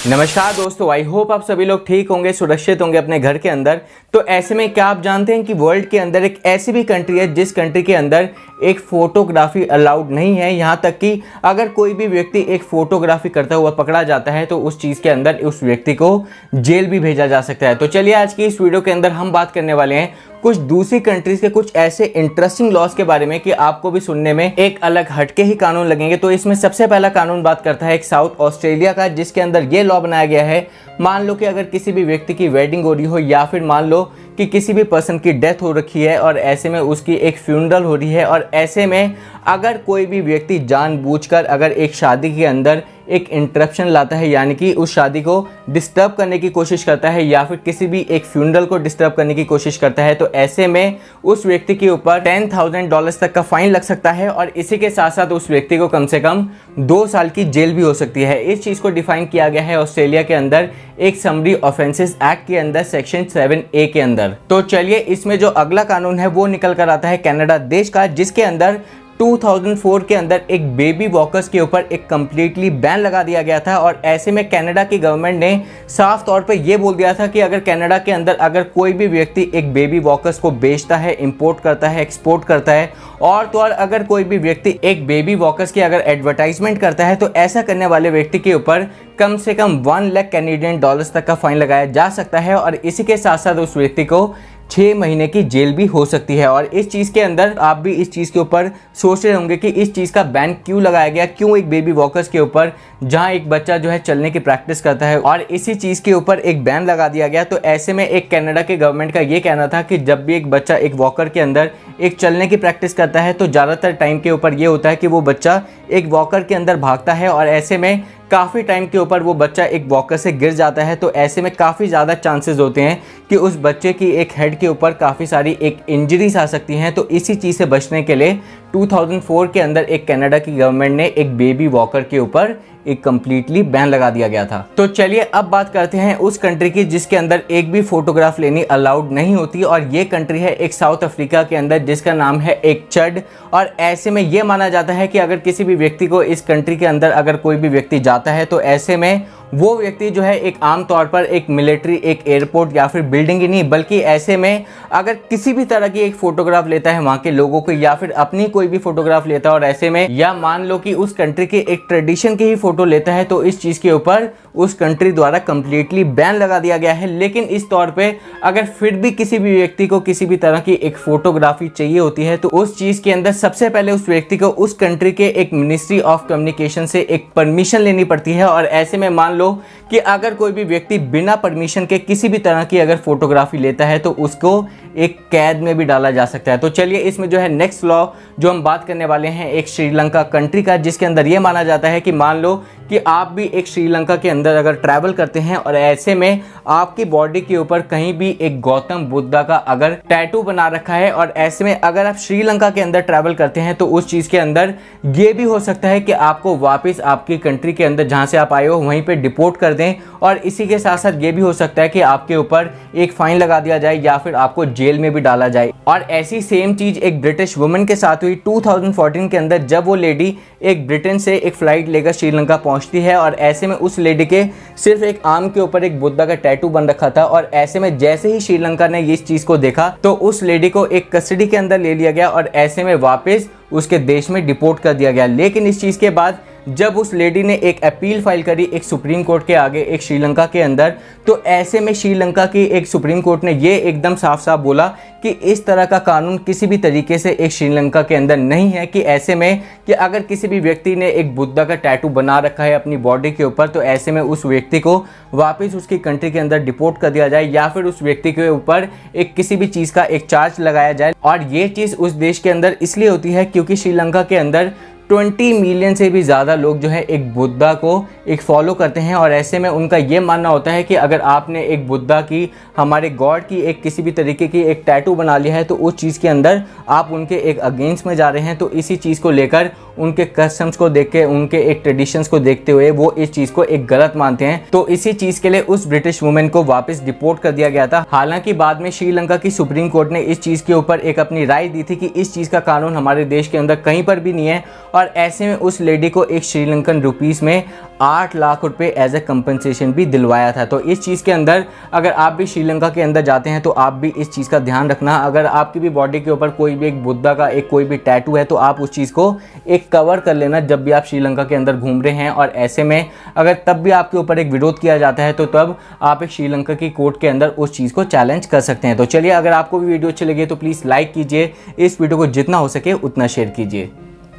नमस्कार दोस्तों, I hope आप सभी लोग ठीक होंगे, सुरक्षित होंगे अपने घर के अंदर। तो ऐसे में क्या आप जानते हैं कि वर्ल्ड के अंदर एक ऐसी भी कंट्री है जिस कंट्री के अंदर एक फोटोग्राफी अलाउड नहीं है। यहाँ तक कि अगर कोई भी व्यक्ति एक फोटोग्राफी करता हुआ पकड़ा जाता है तो उस चीज़ के अंदर उस व्यक्ति को जेल भी भेजा जा सकता है। तो चलिए आज की इस वीडियो के अंदर हम बात करने वाले हैं कुछ दूसरी कंट्रीज के कुछ ऐसे इंटरेस्टिंग लॉज के बारे में कि आपको भी सुनने में एक अलग हटके ही कानून लगेंगे। तो इसमें सबसे पहला कानून बात करता है एक साउथ ऑस्ट्रेलिया का, जिसके अंदर ये लॉ बनाया गया है। मान लो कि अगर किसी भी व्यक्ति की वेडिंग हो रही हो या फिर मान लो कि किसी भी पर्सन की डेथ हो रखी है और ऐसे में उसकी एक फ्यूनरल हो रही है, और ऐसे में अगर कोई भी व्यक्ति जानबूझकर अगर एक शादी के अंदर एक इंटरप्शन लाता है, यानी कि उस शादी को डिस्टर्ब करने की कोशिश करता है या फिर किसी भी एक फ्यूनरल को डिस्टर्ब करने की कोशिश करता है, तो ऐसे में उस व्यक्ति के ऊपर $10,000 तक का फाइन लग सकता है और इसी के साथ साथ उस व्यक्ति को कम से कम 2 साल की जेल भी हो सकती है। इस चीज़ को डिफाइन किया गया है ऑस्ट्रेलिया के अंदर एक समरी ऑफेंसेस एक्ट के अंदर सेक्शन 7A के अंदर। तो चलिए इसमें जो अगला कानून है वो निकल कर आता है कनाडा देश का, जिसके अंदर 2004 के अंदर एक बेबी वॉकर्स के ऊपर एक कंप्लीटली बैन लगा दिया गया था। और ऐसे में कनाडा की गवर्नमेंट ने साफ तौर पे ये बोल दिया था कि अगर कनाडा के अंदर अगर कोई भी व्यक्ति एक बेबी वॉकर्स को बेचता है, इंपोर्ट करता है, एक्सपोर्ट करता है और तो और अगर कोई भी व्यक्ति एक बेबी वॉकर्स की अगर एडवर्टाइजमेंट करता है तो ऐसा करने वाले व्यक्ति के ऊपर कम से कम 1 लाख कैनेडियन डॉलर्स तक का फाइन लगाया जा सकता है और इसी के साथ साथ उस व्यक्ति को 6 महीने की जेल भी हो सकती है। और इस चीज़ के अंदर आप भी इस चीज़ के ऊपर सोच रहे होंगे कि इस चीज़ का बैन क्यों लगाया गया, क्यों एक बेबी वॉकर्स के ऊपर जहां एक बच्चा जो है चलने की प्रैक्टिस करता है और इसी चीज़ के ऊपर एक बैन लगा दिया गया। तो ऐसे में एक कनाडा के गवर्नमेंट का ये कहना था कि जब भी एक बच्चा एक वॉकर के अंदर एक चलने की प्रैक्टिस करता है तो ज़्यादातर टाइम के ऊपर ये होता है कि वो बच्चा एक वॉकर के अंदर भागता है और ऐसे में काफ़ी टाइम के ऊपर वो बच्चा एक वॉकर से गिर जाता है। तो ऐसे में काफ़ी ज़्यादा चांसेस होते हैं कि उस बच्चे की एक हेड के ऊपर काफ़ी सारी एक इंजरीज आ सकती हैं। तो इसी चीज़ से बचने के लिए 2004 के अंदर एक कनाडा की गवर्नमेंट ने एक बेबी वॉकर के ऊपर एक कंप्लीटली बैन लगा दिया गया था। तो चलिए अब बात करते हैं उस कंट्री की जिसके अंदर एक भी फोटोग्राफ लेनी अलाउड नहीं होती, और ये कंट्री है एक साउथ अफ्रीका के अंदर जिसका नाम है एक चड। और ऐसे में ये माना जाता है कि अगर किसी भी व्यक्ति को इस कंट्री के अंदर अगर कोई भी व्यक्ति जाता है तो ऐसे में वो व्यक्ति जो है एक आम तौर पर एक मिलिट्री एक एयरपोर्ट या फिर बिल्डिंग ही नहीं बल्कि ऐसे में अगर किसी भी तरह की एक फोटोग्राफ लेता है वहाँ के लोगों को या फिर अपनी कोई भी फोटोग्राफ लेता है और ऐसे में या मान लो कि उस कंट्री के एक ट्रेडिशन की ही फोटो लेता है तो इस चीज़ के ऊपर उस कंट्री द्वारा कंप्लीटली बैन लगा दिया गया है। लेकिन इस तौर पे अगर फिर भी किसी भी व्यक्ति को किसी भी तरह की एक फोटोग्राफी चाहिए होती है तो उस चीज़ के अंदर सबसे पहले उस व्यक्ति को उस कंट्री के एक मिनिस्ट्री ऑफ कम्युनिकेशन से एक परमिशन लेनी पड़ती है। और ऐसे में मान लो कि अगर कोई भी व्यक्ति बिना परमिशन के किसी भी तरह की अगर फोटोग्राफी लेता है तो उसको एक कैद में भी डाला जा सकता है। तो चलिए इसमें जो है नेक्स्ट लॉ जो हम बात करने वाले हैं एक श्रीलंका कंट्री का, जिसके अंदर ये माना जाता है कि मान लो कि आप भी एक श्रीलंका के अंदर अगर ट्रैवल करते हैं और ऐसे में आपकी बॉडी के ऊपर कहीं भी एक गौतम बुद्धा का अगर टैटू बना रखा है और ऐसे में अगर आप श्रीलंका के अंदर ट्रैवल करते हैं तो उस चीज़ के अंदर ये भी हो सकता है कि आपको वापस आपकी कंट्री के अंदर जहाँ से आप आए हो वहीं पर डिपोर्ट कर दें। और इसी के साथ साथ ये भी हो सकता है कि आपके ऊपर एक फाइन लगा दिया जाए या फिर आपको जेल में भी डाला जाए। और ऐसी सेम चीज़ एक ब्रिटिश वुमन के साथ हुई 2014 के अंदर, जब वो लेडी एक ब्रिटेन से एक फ़्लाइट लेकर श्रीलंका पहुंचती है और ऐसे में उस लेडी के सिर्फ एक आर्म के ऊपर एक बुद्धा का टैटू बन रखा था। और ऐसे में जैसे ही श्रीलंका ने इस चीज़ को देखा तो उस लेडी को एक कस्टडी के अंदर ले लिया गया और ऐसे में वापस उसके देश में डिपोर्ट कर दिया गया। लेकिन इस चीज़ के बाद जब उस लेडी ने एक अपील फाइल करी एक सुप्रीम कोर्ट के आगे एक श्रीलंका के अंदर, तो ऐसे में श्रीलंका की एक सुप्रीम कोर्ट ने ये एकदम साफ साफ बोला कि इस तरह का कानून किसी भी तरीके से एक श्रीलंका के अंदर नहीं है। कि ऐसे में कि अगर किसी भी व्यक्ति ने एक बुद्धा का टैटू बना रखा है अपनी बॉडी के ऊपर तो ऐसे में उस व्यक्ति को वापस उसकी कंट्री के अंदर डिपोर्ट कर दिया जाए या फिर उस व्यक्ति के ऊपर एक किसी भी चीज़ का एक चार्ज लगाया जाए। और ये चीज़ उस देश के अंदर इसलिए होती है क्योंकि श्रीलंका के अंदर 20 मिलियन से भी ज़्यादा लोग जो है एक बुद्धा को एक फॉलो करते हैं। और ऐसे में उनका ये मानना होता है कि अगर आपने एक बुद्धा की हमारे गॉड की एक किसी भी तरीके की एक टैटू बना लिया है तो उस चीज़ के अंदर आप उनके एक अगेंस्ट में जा रहे हैं। तो इसी चीज़ को लेकर उनके कस्टम्स को देख के, उनके एक ट्रेडिशंस को देखते हुए वो इस चीज़ को एक गलत मानते हैं। तो इसी चीज़ के लिए उस ब्रिटिश वुमेन को वापस डिपोर्ट कर दिया गया था। हालांकि बाद में श्रीलंका की सुप्रीम कोर्ट ने इस चीज़ के ऊपर एक अपनी राय दी थी कि इस चीज़ का कानून हमारे देश के अंदर कहीं पर भी नहीं है, और ऐसे में उस लेडी को एक श्रीलंकन रुपीस में 8 लाख रुपए एज ए कंपनसेशन भी दिलवाया था। तो इस चीज़ के अंदर अगर आप भी श्रीलंका के अंदर जाते हैं तो आप भी इस चीज़ का ध्यान रखना। अगर आपकी भी बॉडी के ऊपर कोई भी एक बुद्धा का एक कोई भी टैटू है तो आप उस चीज़ को एक कवर कर लेना जब भी आप श्रीलंका के अंदर घूम रहे हैं। और ऐसे में अगर तब भी आपके ऊपर एक विरोध किया जाता है तो तब आप एक श्रीलंका की कोर्ट के अंदर उस चीज़ को चैलेंज कर सकते हैं। तो चलिए, अगर आपको भी वीडियो अच्छी लगी तो प्लीज़ लाइक कीजिए, इस वीडियो को जितना हो सके उतना शेयर कीजिए।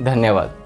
धन्यवाद।